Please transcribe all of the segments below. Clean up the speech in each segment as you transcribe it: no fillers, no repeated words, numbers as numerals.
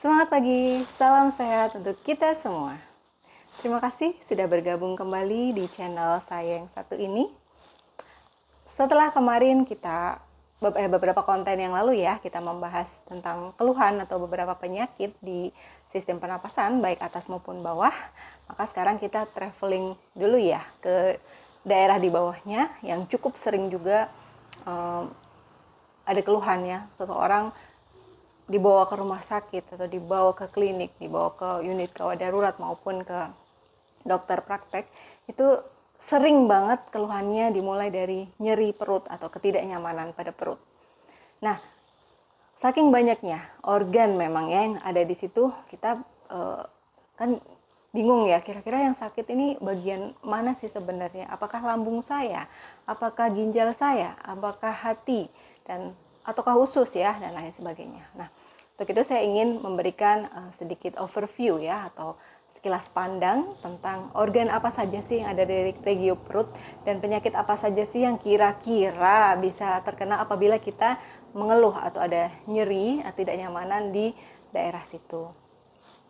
Semangat pagi, salam sehat untuk kita semua. Terima kasih sudah bergabung kembali di channel saya yang satu ini. Setelah kemarin kita beberapa konten yang lalu ya, kita membahas tentang keluhan atau beberapa penyakit di sistem pernapasan baik atas maupun bawah. Maka sekarang kita traveling dulu ya ke daerah di bawahnya yang cukup sering juga ada keluhannya. Seseorang dibawa ke rumah sakit atau dibawa ke klinik, dibawa ke unit gawat darurat maupun ke dokter praktek, itu sering banget keluhannya dimulai dari nyeri perut atau ketidaknyamanan pada perut. Nah, saking banyaknya organ memang ya yang ada di situ, kita kan bingung ya, kira-kira yang sakit ini bagian mana sih sebenarnya? Apakah lambung saya? Apakah ginjal saya? Apakah hati? Dan ataukah usus ya, dan lain sebagainya. Nah, untuk itu saya ingin memberikan sedikit overview ya, atau sekilas pandang tentang organ apa saja sih yang ada di regio perut dan penyakit apa saja sih yang kira-kira bisa terkena apabila kita mengeluh atau ada nyeri atau tidak nyamanan di daerah situ.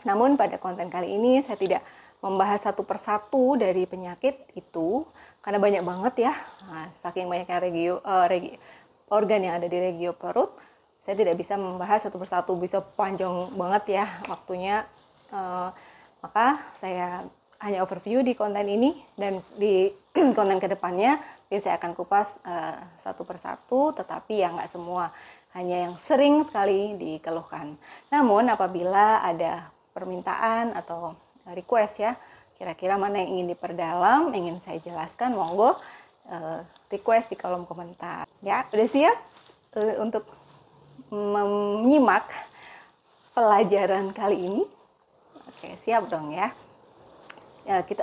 Namun pada konten kali ini saya tidak membahas satu persatu dari penyakit itu karena banyak banget ya. Nah, saking banyaknya organ yang ada di regio perut, saya tidak bisa membahas satu persatu, bisa panjang banget ya waktunya. Maka saya hanya overview di konten ini, dan di konten kedepannya saya akan kupas satu persatu, tetapi ya nggak semua, hanya yang sering sekali dikeluhkan. Namun apabila ada permintaan atau request ya, kira-kira mana yang ingin diperdalam, ingin saya jelaskan, monggo request di kolom komentar. Ya, udah siap untuk menyimak pelajaran kali ini? Oke, siap dong ya.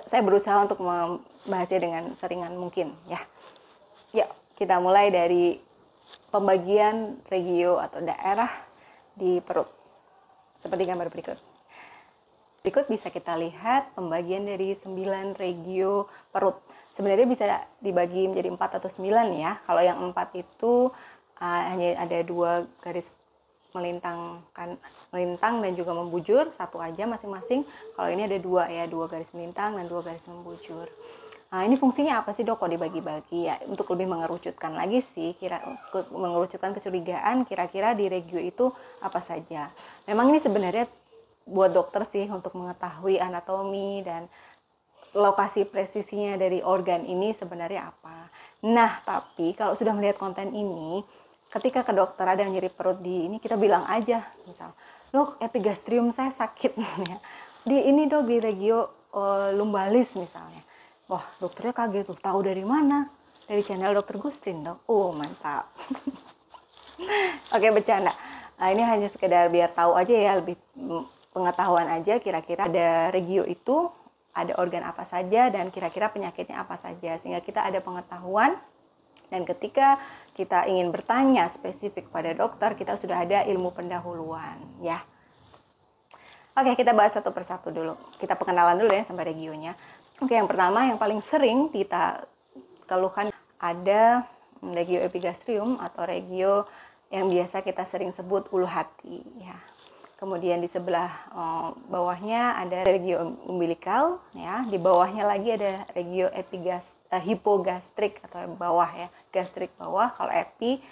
Saya berusaha untuk membahasnya dengan seringan mungkin ya. Yuk, kita mulai dari pembagian regio atau daerah di perut. Seperti gambar berikut. Berikut bisa kita lihat pembagian dari 9 regio perut. Sebenarnya bisa dibagi menjadi 4 atau 9 ya. Kalau yang 4 itu hanya ada 2 garis melintang dan juga membujur, satu aja masing-masing. Kalau ini ada 2 ya, 2 garis melintang dan 2 garis membujur. Nah, ini fungsinya apa sih dok kok dibagi-bagi ya? Untuk lebih mengerucutkan lagi sih, mengerucutkan kecurigaan kira-kira di regio itu apa saja. Memang ini sebenarnya buat dokter sih untuk mengetahui anatomi dan lokasi presisinya dari organ ini sebenarnya apa. Nah, tapi kalau sudah melihat konten ini, ketika ke dokter ada yang nyeri perut di ini, kita bilang aja, misal, dok epigastrium saya sakit ya. Di ini dok di regio lumbalis misalnya. Wah, dokternya kaget tuh, tahu dari mana? Dari channel dokter Gustin dok. Oh, mantap. Oke, bercanda. Nah, ini hanya sekedar biar tahu aja ya, lebih pengetahuan aja kira-kira ada regio itu ada organ apa saja dan kira-kira penyakitnya apa saja, sehingga kita ada pengetahuan. Dan ketika kita ingin bertanya spesifik pada dokter, kita sudah ada ilmu pendahuluan ya. Oke, kita bahas satu persatu dulu. Kita perkenalan dulu ya sampai regionya. Oke, yang pertama yang paling sering kita keluhkan ada regio epigastrium atau regio yang biasa kita sering sebut ulu hati ya. Kemudian di sebelah bawahnya ada regio umbilikal ya. Di bawahnya lagi ada regio hipogastrik atau bawah ya, gastrik bawah. Kalau epi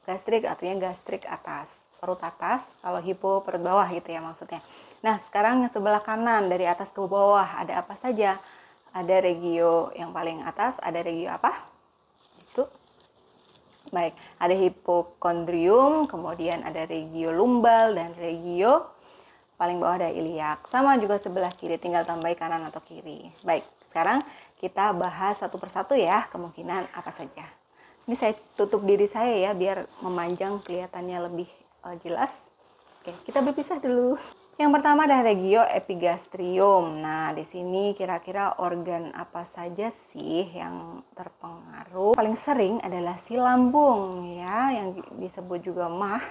gastrik artinya gastrik atas, perut atas. Kalau hipo perut bawah gitu ya maksudnya. Nah, sekarang yang sebelah kanan dari atas ke bawah ada apa saja? Ada regio yang paling atas, ada regio apa? Itu. Baik, ada hipokondrium, kemudian ada regio lumbal dan regio paling bawah ada iliak. Sama juga sebelah kiri, tinggal tambah kanan atau kiri. Baik, sekarang kita bahas satu persatu ya, kemungkinan apa saja. Ini saya tutup diri saya ya, biar memanjang kelihatannya lebih jelas. Oke, kita berpisah dulu. Yang pertama ada regio epigastrium. Nah, di sini kira-kira organ apa saja sih yang terpengaruh? Paling sering adalah si lambung ya, yang disebut juga mah.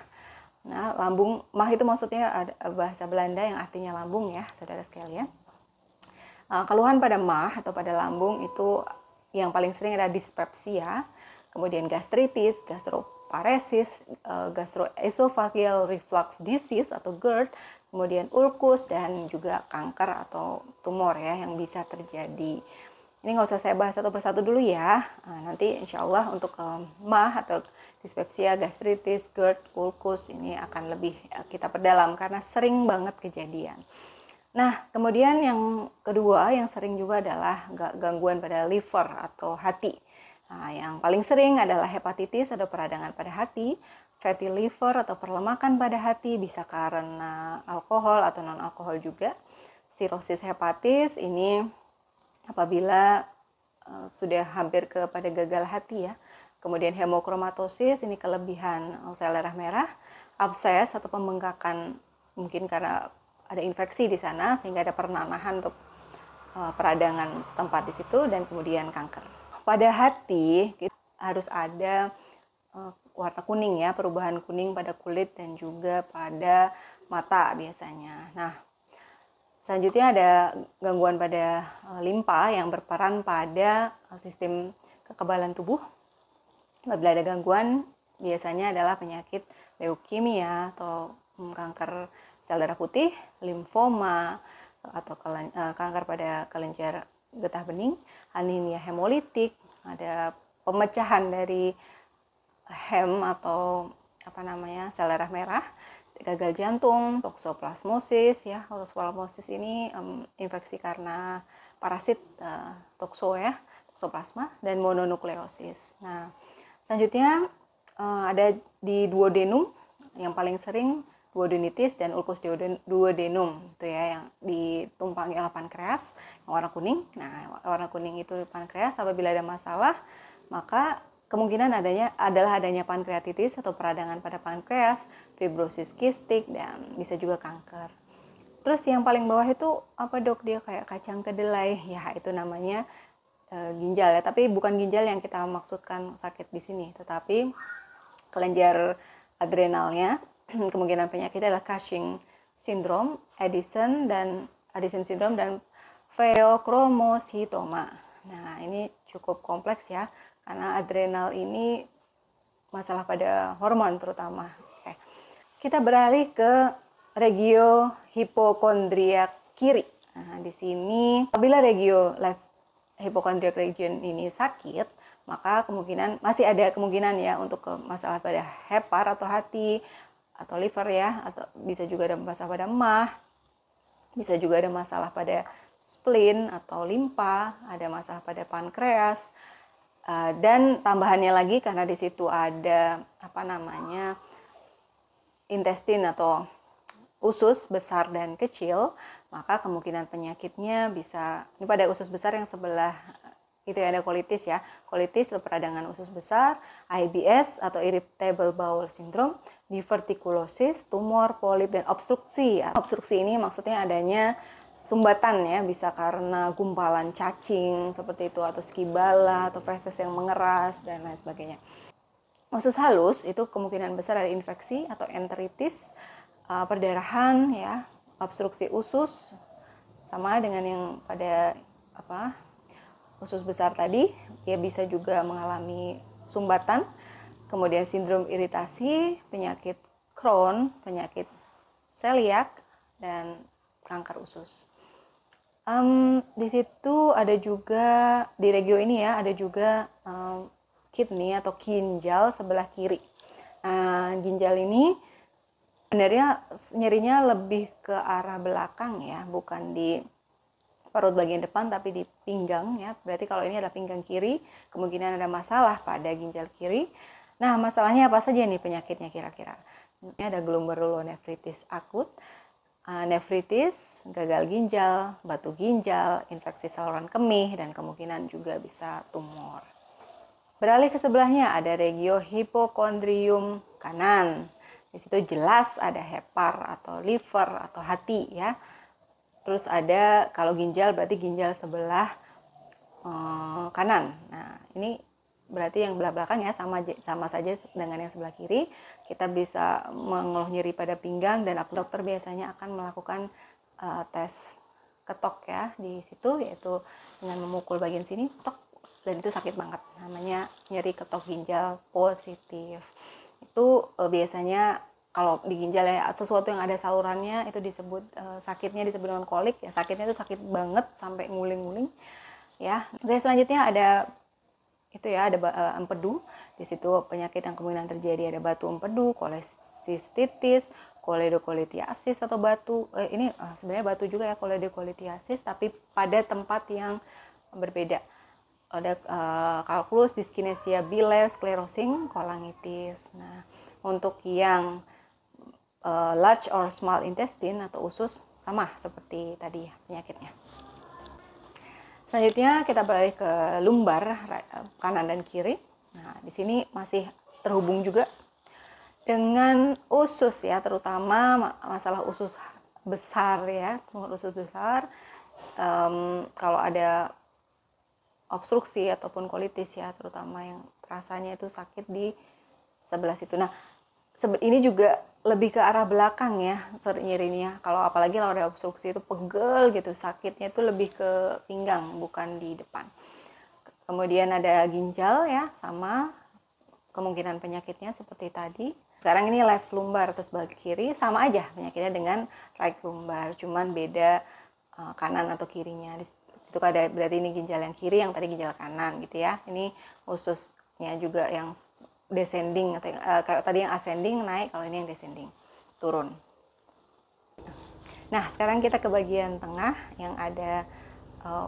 Nah, lambung, mah itu maksudnya ada bahasa Belanda yang artinya lambung ya, saudara sekalian. Keluhan pada mah atau pada lambung itu yang paling sering ada dispepsia, kemudian gastritis, gastroparesis, gastroesophageal reflux disease atau GERD, kemudian ulkus, dan juga kanker atau tumor ya yang bisa terjadi. Ini nggak usah saya bahas satu persatu dulu ya. Nanti insya Allah untuk MAH atau dispepsia, gastritis, GERD, ulkus ini akan lebih kita perdalam karena sering banget kejadian. Nah, kemudian yang kedua yang sering juga adalah gangguan pada liver atau hati. Nah, yang paling sering adalah hepatitis atau peradangan pada hati, fatty liver atau perlemakan pada hati, bisa karena alkohol atau non-alkohol juga. Sirosis hepatis ini apabila sudah hampir kepada gagal hati ya. Kemudian hemokromatosis, ini kelebihan sel darah merah. Abses atau pembengkakan, mungkin karena ada infeksi di sana sehingga ada penanahan untuk peradangan setempat di situ, dan kemudian kanker. Pada hati harus ada warna kuning ya, perubahan kuning pada kulit dan juga pada mata biasanya. Nah, selanjutnya ada gangguan pada limpa yang berperan pada sistem kekebalan tubuh. Apabila ada gangguan, biasanya adalah penyakit leukemia atau kanker sel darah putih, limfoma atau kanker pada kelenjar getah bening, anemia hemolitik, ada pemecahan dari hem atau sel darah merah, gagal jantung, toksoplasmosis ya. Toksoplasmosis ini infeksi karena parasit toksoplasma, dan mononukleosis. Nah, selanjutnya ada di duodenum yang paling sering, duodenitis dan ulkus duodenum itu ya, yang ditumpangi oleh pankreas yang warna kuning. Nah, warna kuning itu pankreas. Apabila ada masalah, maka kemungkinan adalah adanya pankreatitis atau peradangan pada pankreas, fibrosis kistik, dan bisa juga kanker. Terus yang paling bawah itu apa dok? Dia kayak kacang kedelai ya, itu namanya ginjal ya, tapi bukan ginjal yang kita maksudkan sakit di sini, tetapi kelenjar adrenalnya. Kemungkinan penyakit adalah Cushing syndrome, Addison syndrome, dan pheochromocytoma. Nah, ini cukup kompleks ya, karena adrenal ini masalah pada hormon terutama. Oke. Kita beralih ke regio hipokondriak kiri. Nah, di sini apabila regio hipokondriak region ini sakit, maka masih ada kemungkinan ya untuk masalah pada hepar atau hati atau liver ya, atau bisa juga ada masalah pada MAH, bisa juga ada masalah pada spleen atau limpa, ada masalah pada pankreas, dan tambahannya lagi karena di situ ada intestin atau usus besar dan kecil, maka kemungkinan penyakitnya bisa, ini pada usus besar yang sebelah itu ada colitis ya, colitis atau peradangan usus besar, IBS atau irritable bowel syndrome, diverticulosis, tumor, polip, dan obstruksi ya. Obstruksi ini maksudnya adanya sumbatan ya, bisa karena gumpalan cacing seperti itu, atau skibala atau feses yang mengeras dan lain sebagainya. Usus halus itu kemungkinan besar ada infeksi atau enteritis, perdarahan ya, obstruksi usus, sama dengan yang pada usus besar tadi, dia bisa juga mengalami sumbatan, kemudian sindrom iritasi, penyakit Crohn, penyakit celiak, dan kanker usus. Di situ ada juga di regio ini ya, ada juga kidney atau ginjal sebelah kiri. Ginjal ini sebenarnya nyerinya lebih ke arah belakang ya, bukan di perut bagian depan tapi di pinggang ya. Berarti kalau ini adalah pinggang kiri, kemungkinan ada masalah pada ginjal kiri. Nah, masalahnya apa saja nih penyakitnya kira-kira? Ini ada glomerulonefritis akut, nefritis, gagal ginjal, batu ginjal, infeksi saluran kemih, dan kemungkinan juga bisa tumor. Beralih ke sebelahnya ada regio hipokondrium kanan. Di situ jelas ada hepar atau liver atau hati ya. Terus ada kalau ginjal berarti ginjal sebelah kanan. Nah, ini berarti yang belah belakang ya, sama saja dengan yang sebelah kiri. Kita bisa mengeluh nyeri pada pinggang, dan dokter biasanya akan melakukan tes ketok ya di situ, yaitu dengan memukul bagian sini tok, dan itu sakit banget, namanya nyeri ketok ginjal positif. Itu biasanya kalau di ginjal ya, sesuatu yang ada salurannya itu disebut sakitnya disebut dengan kolik ya. Sakitnya itu sakit banget sampai nguling-nguling ya. Oke, selanjutnya ada itu ya, ada empedu. Di situ penyakit yang kemungkinan terjadi ada batu empedu, kolesistitis, koledokolitiasis atau batu ini sebenarnya batu juga ya, koledokolitiasis, tapi pada tempat yang berbeda. Ada kalkulus, dyskinesia biler, sclerosing, kolangitis. Nah, untuk yang large or small intestine atau usus sama seperti tadi penyakitnya. Selanjutnya kita beralih ke lumbar kanan dan kiri. Nah, di sini masih terhubung juga dengan usus ya, terutama masalah usus besar ya, usus besar. Kalau ada obstruksi ataupun kolitis ya, terutama yang rasanya itu sakit di sebelah situ. Nah, ini juga lebih ke arah belakang ya nyerinya. Kalau apalagi kalau ada obstruksi itu pegel gitu, sakitnya itu lebih ke pinggang bukan di depan. Kemudian ada ginjal ya, sama kemungkinan penyakitnya seperti tadi. Sekarang ini left lumbar atau sebelah kiri, sama aja penyakitnya dengan right lumbar, cuman beda kanan atau kirinya. Itu ada berarti ini ginjal yang kiri, yang tadi ginjal kanan gitu ya. Ini ususnya juga yang descending atau kayak tadi yang ascending naik, kalau ini yang descending turun. Nah, sekarang kita ke bagian tengah yang ada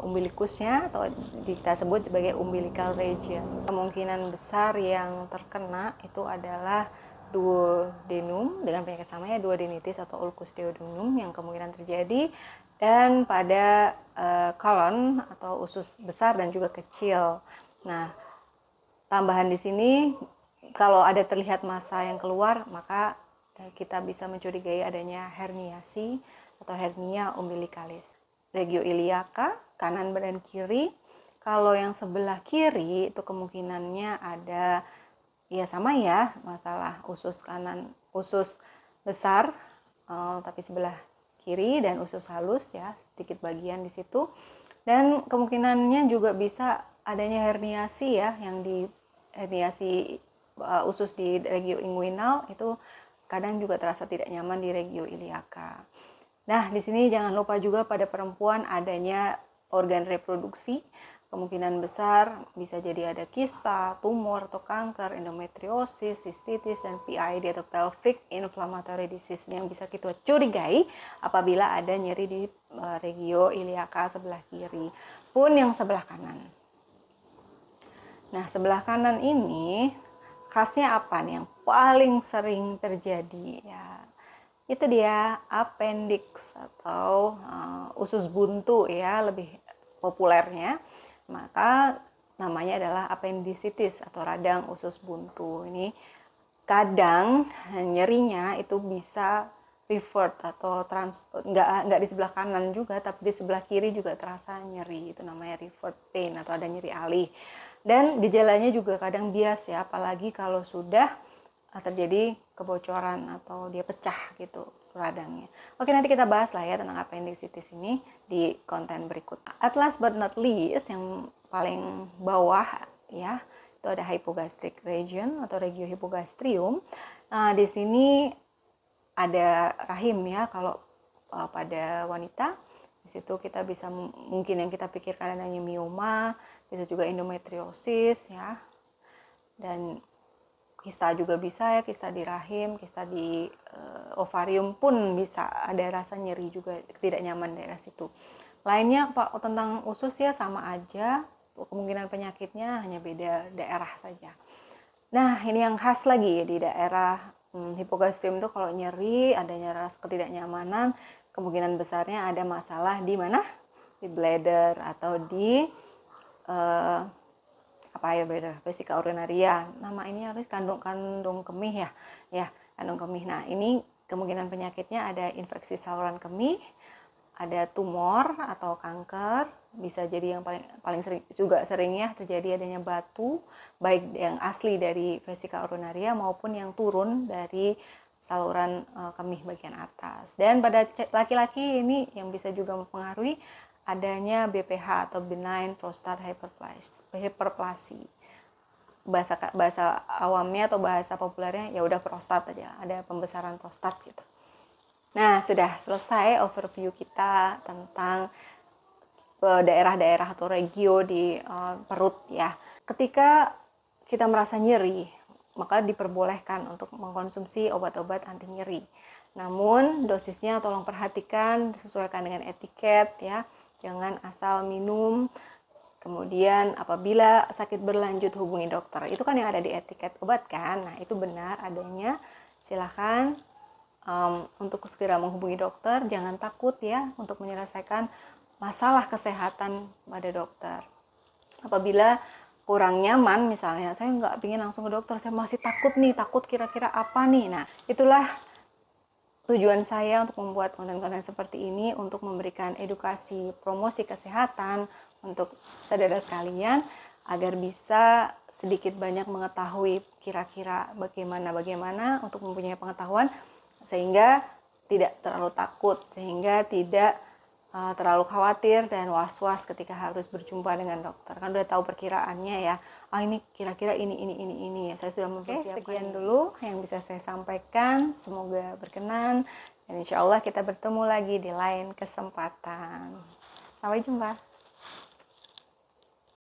umbilikusnya atau kita sebut sebagai umbilical region. Kemungkinan besar yang terkena itu adalah duodenum dengan penyakit samanya duodenitis atau ulcus duodenum yang kemungkinan terjadi, dan pada kolon atau usus besar dan juga kecil. Nah, tambahan di sini kalau ada terlihat massa yang keluar, maka kita bisa mencurigai adanya herniasi atau hernia umbilicalis. Regio iliaca, kanan dan kiri. Kalau yang sebelah kiri itu kemungkinannya ada ya sama ya, masalah usus kanan, usus besar tapi sebelah kiri, dan usus halus ya, sedikit bagian di situ. Dan kemungkinannya juga bisa adanya herniasi ya, yang di herniasi usus di regio inguinal itu kadang juga terasa tidak nyaman di regio iliaca. Nah, di sini jangan lupa juga pada perempuan adanya organ reproduksi. Kemungkinan besar bisa jadi ada kista, tumor atau kanker, endometriosis, sistitis, dan PID atau pelvic inflammatory disease yang bisa kita curigai apabila ada nyeri di regio iliaca sebelah kiri pun yang sebelah kanan. Nah, sebelah kanan ini khasnya apa nih yang paling sering terjadi ya? Itu dia appendix atau usus buntu ya, lebih populernya. Maka namanya adalah appendicitis atau radang usus buntu. Ini kadang nyerinya itu bisa revert atau nggak di sebelah kanan juga, tapi di sebelah kiri juga terasa nyeri. Itu namanya revert pain atau ada nyeri alih. Dan gejalanya juga kadang bias ya, apalagi kalau sudah terjadi kebocoran atau dia pecah gitu radangnya. Oke, nanti kita bahas lah ya tentang appendicitis ini di konten berikut. At last but not least, yang paling bawah ya, itu ada hypogastric region atau regio hypogastrium. Nah, di sini ada rahim ya, kalau pada wanita di situ kita bisa mungkin yang kita pikirkan adanya mioma, bisa juga endometriosis ya, dan kista juga bisa ya, kista di rahim, kista di ovarium pun bisa ada rasa nyeri juga, tidak nyaman daerah situ. Lainnya Pak, tentang usus ya sama aja, kemungkinan penyakitnya hanya beda daerah saja. Nah, ini yang khas lagi di daerah hipogastrium itu kalau nyeri, adanya rasa ketidaknyamanan, kemungkinan besarnya ada masalah di mana? Di bladder atau di vesika urinaria. Nama ini harus kandung kemih ya, kandung kemih. Nah, ini kemungkinan penyakitnya ada infeksi saluran kemih, ada tumor atau kanker, bisa jadi yang paling sering ya terjadi adanya batu, baik yang asli dari vesika urinaria maupun yang turun dari saluran kemih bagian atas. Dan pada laki-laki ini yang bisa juga mempengaruhi adanya BPH atau benign prostate hyperplasia. bahasa awamnya atau bahasa populernya ya udah prostat aja, ada pembesaran prostat gitu. Nah, sudah selesai overview kita tentang daerah-daerah atau regio di perut ya. Ketika kita merasa nyeri, maka diperbolehkan untuk mengkonsumsi obat-obat anti nyeri. Namun dosisnya tolong perhatikan, disesuaikan dengan etiket ya. Jangan asal minum. Kemudian apabila sakit berlanjut hubungi dokter. Itu kan yang ada di etiket obat kan. Nah, itu benar adanya. Silahkan untuk segera menghubungi dokter. Jangan takut ya untuk menyelesaikan masalah kesehatan pada dokter. Apabila kurang nyaman misalnya, saya nggak ingin langsung ke dokter, saya masih takut kira-kira apa nih. Nah, itulah tujuan saya untuk membuat konten-konten seperti ini, untuk memberikan edukasi, promosi kesehatan untuk saudara sekalian, agar bisa sedikit banyak mengetahui kira-kira bagaimana untuk mempunyai pengetahuan, sehingga tidak terlalu takut, sehingga tidak terlalu khawatir dan was-was ketika harus berjumpa dengan dokter. Kan udah tahu perkiraannya ya. Ini kira-kira ini. Saya sudah mempersiapkan. Sekian dulu yang bisa saya sampaikan. Semoga berkenan. Dan insya Allah kita bertemu lagi di lain kesempatan. Sampai jumpa.